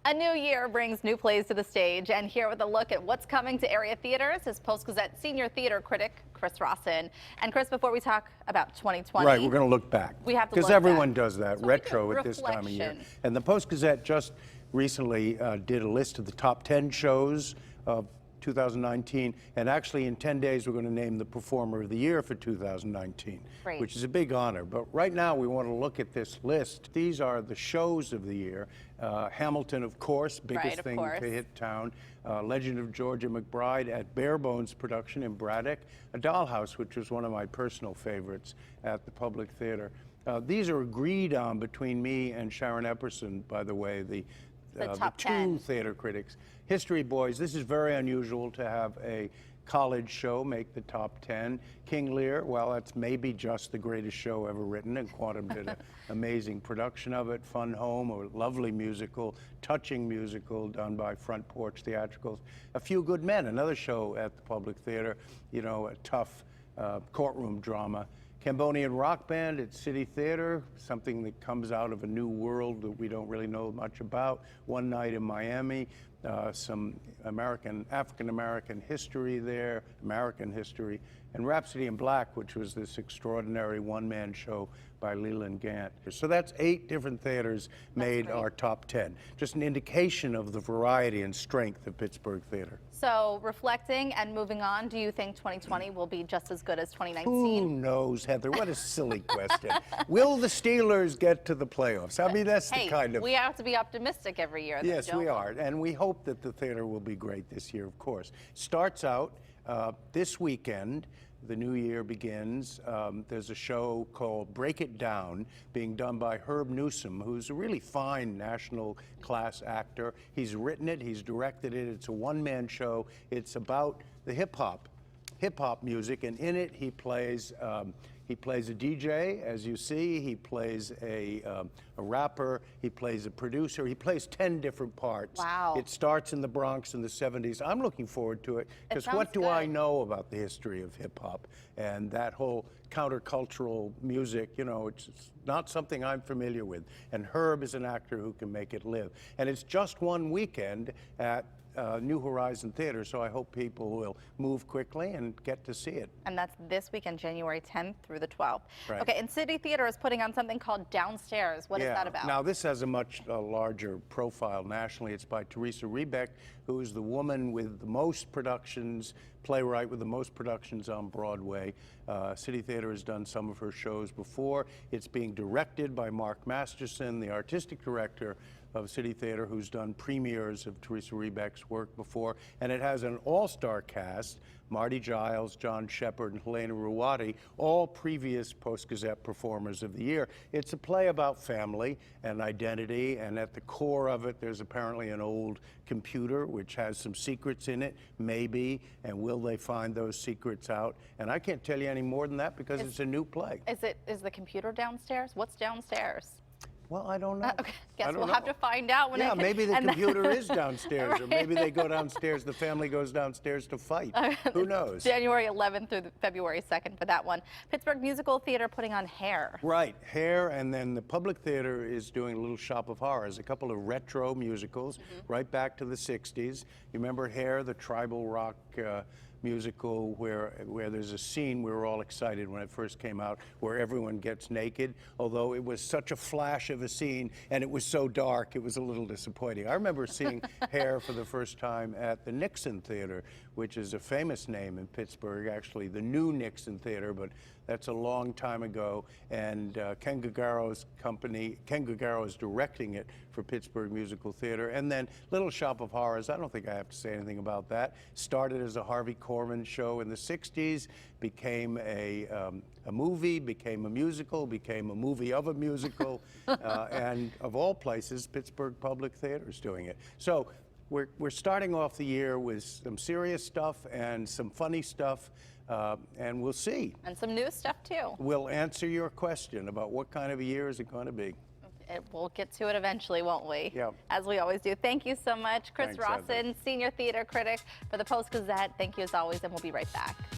A new year brings new plays to the stage, and here with a look at what's coming to area theaters is Post-Gazette senior theater critic Chris Rawson. And Chris, before we talk about 2020, right, we're going to look back. We have to because look everyone back. does that, retro at this time of year. And the Post-Gazette just recently did a list of the top 10 shows of 2019, and actually in 10 days we're going to name the Performer of the Year for 2019, Great. which is a big honor. But right now we want to look at this list. These are the shows of the year. Hamilton, of course, biggest thing to hit town. Legend of Georgia McBride at Bare Bones Production in Braddock. A Dollhouse, which was one of my personal favorites at the Public Theater. These are agreed on between me and Sharon Epperson, by the way, the top 10 theater critics. History Boys, this is very unusual to have a college show make the top 10. King Lear, well, that's maybe just the greatest show ever written, and Quantum did an amazing production of it. Fun Home, a lovely musical, touching musical done by Front Porch Theatricals. A Few Good Men, another show at the Public Theater, you know, a tough courtroom drama. Cambodian Rock Band at City Theater, something that comes out of a new world that we don't really know much about. One Night in Miami, some African-American history there, American history, and Rhapsody in Black, which was this extraordinary one-man show by Leland Gant. So that's 8 different theaters made our top 10. Just an indication of the variety and strength of Pittsburgh theater. So reflecting and moving on, do you think 2020 will be just as good as 2019? Who knows, Heather? What a silly question. Will the Steelers get to the playoffs? I mean, that's the kind of... we have to be optimistic every year. Yes, we are. And we hope that the theater will be great this year, of course. Starts out this weekend. The new year begins. There's a show called Break It Down being done by Herb Newsom, who's a really fine national class actor. He's written it, he's directed it. It's a one-man show. It's about the hip hop music, and in it he plays a DJ, as you see. He plays a rapper. He plays a producer. He plays 10 different parts. Wow. It starts in the Bronx in the 70s. I'm looking forward to it, because what do I know about the history of hip-hop and that whole countercultural music? You know, it's not something I'm familiar with. And Herb is an actor who can make it live. And it's just one weekend at New Horizon Theater, so I hope people will move quickly and get to see it. And that's this weekend, January 10th through the 12th. Right. Okay, and City Theater is putting on something called Downstairs. What is that about? Now, this has a much larger profile nationally. It's by Teresa Rebeck, who is the woman with the most productions, playwright with the most productions on Broadway. City Theater has done some of her shows before. It's being directed by Mark Masterson, the artistic director of City Theater, who's done premieres of Teresa Rebeck's work before. And it has an all-star cast: Marty Giles, John Shepard, and Helena Ruwati, all previous Post-Gazette Performers of the Year. It's a play about family and identity, and at the core of it, there's apparently an old computer which has some secrets in it, maybe, and will they find those secrets out? And I can't tell you any more than that, because it's a new play. Is the computer downstairs? What's downstairs? Well, I don't know. Okay, guess we'll have to find out when maybe the computer is downstairs, or maybe they go downstairs, the family goes downstairs to fight. Who knows? January 11th through February 2nd for that one. Pittsburgh Musical Theater putting on Hair. Right, Hair, and then the Public Theater is doing a little Shop of Horrors, a couple of retro musicals, right back to the 60s. You remember Hair, the tribal rock musical where there's a scene we were all excited when it first came out, where everyone gets naked, although it was such a flash of a scene and it was so dark, it was a little disappointing. I remember seeing Hair for the first time at the Nixon Theater, which is a famous name in Pittsburgh, actually the new Nixon Theater, but that's a long time ago, and Ken Gagaro's company, Ken Gagaro is directing it for Pittsburgh Musical Theater. And then Little Shop of Horrors, I don't think I have to say anything about that. Started as a Harvey Korman show in the 60s, became a movie, became a musical, became a movie of a musical, and of all places, Pittsburgh Public Theater is doing it. So we're starting off the year with some serious stuff and some funny stuff. And we'll see. And some new stuff, too. We'll answer your question about what kind of a year is it going to be. We'll get to it eventually, won't we? Yeah. As we always do. Thank you so much, Chris Rawson, senior theater critic for the Post-Gazette. Thank you as always, and we'll be right back.